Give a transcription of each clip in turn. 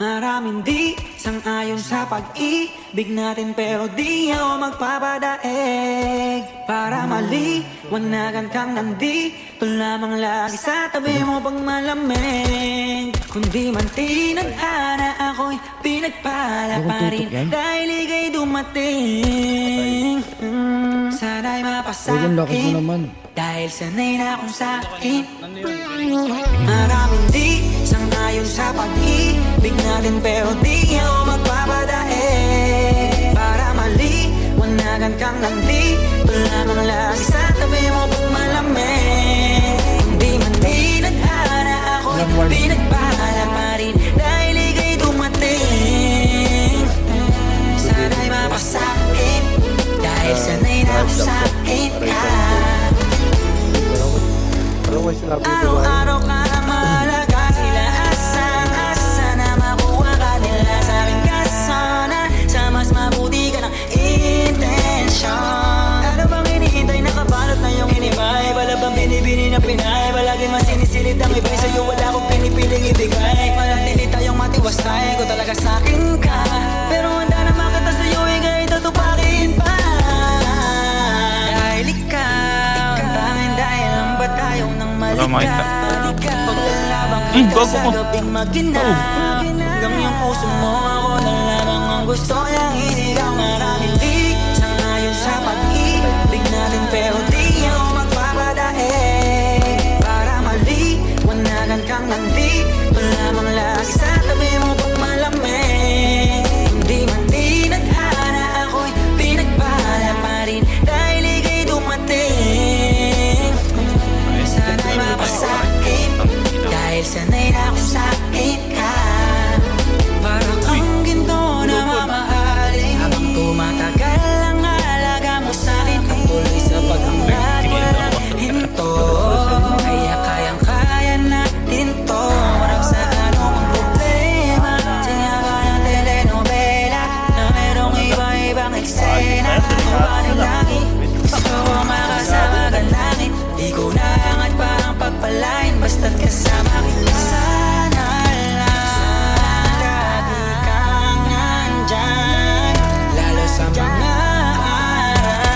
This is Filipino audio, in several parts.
Maraming di sang-ayon sa pag-ibig natin, pero di ako magpapadaig. Para maliwanagan kang nandito lamang lagi sa tabi mo pag malamig. Kundi man tinadhana ako'y pinagpala pa rin dahil ika'y dumating. Sana'y mapasakin dahil sanay na akong sakin. Maraming di sang-ayon sa pag-ibig natin, pero di ako magpapadaig. Para maliwanagan kang nandito lamang lagi sa tabi mo pag malamig. Hindi man tinadhana ako'y pinagpala pa rin dahil ika'y dumating. Sana'y mapasakin dahil sanay na akong sakin ka. Araw-araw ka na malaga, sila asang-asa na makuha ka nila sa aking kasana. Sa mas mabuti ka ng intensyon. Ano bang hinihintay, nakabalot na yung hinimay? Wala bang binibini na pinay? Palagi masinisilid ang iba'y sa'yo, wala akong pinipiling ibigay. Manatili tayong matiwasay, ko talaga sa'kin ka. Pero handa na makita sa'yo, ika'y tutupakin pa. Dahil ikaw, tanging dahil lang ba tayo nang malika? Paglalabang kita sa gabing maginang, hanggang yung puso mo, ako na lamang ang gusto niyang isigaw. Maraming di sang-ayon sa pag-ibig natin, pero di ako magpapadaig. Para maliwanagan kang nandito lamang lagi sa tabi mo pag malamig. Hindi man tinadhana ako'y pinagpala pa rin dahil ika'y dumating. Sana'y mapasakin dahil sanay na akong sakin ka. Para kang ginto na mamahalin, habang tumatagal ang halaga mo sa'kin. Ang tuloy sa pag-angat, walang hinto. Kaya kayang-kaya natin to. Marap sa anumang problema. Sinaga ng telenovela na merong iba-ibang eksena. Tumaning langit, gusto ko makasama ka langit. Di ko naangat pa ang pagpalain, basta't kasama kita. Sana lang lagi kang nandyan, lalo sa mga araw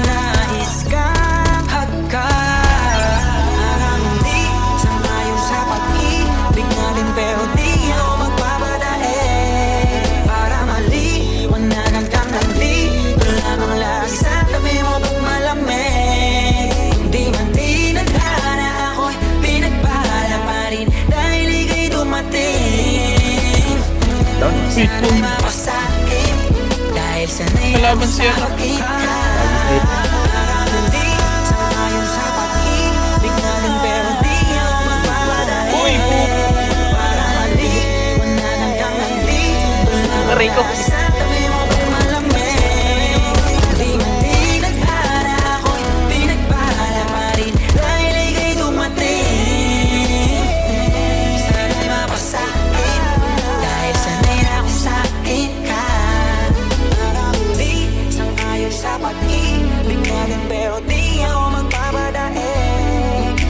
na nais kang hagkan. Maraming di sang-ayon sa pag-ibig natin, pero di ako magpapadaig. Para maliwanagan kang nandito lamang lagi sa tabi mo pag malamig. Hindi man tinadhana ako'y pinagpala pa rin dahil ika'y dumating. Sana'y mapasakin dahil sanay ako sa akin ka. Hindi sang-ayon sa pag-ibig natin, pero di ako magpapadaig. Para maliwanagan kang nandito lamang lagi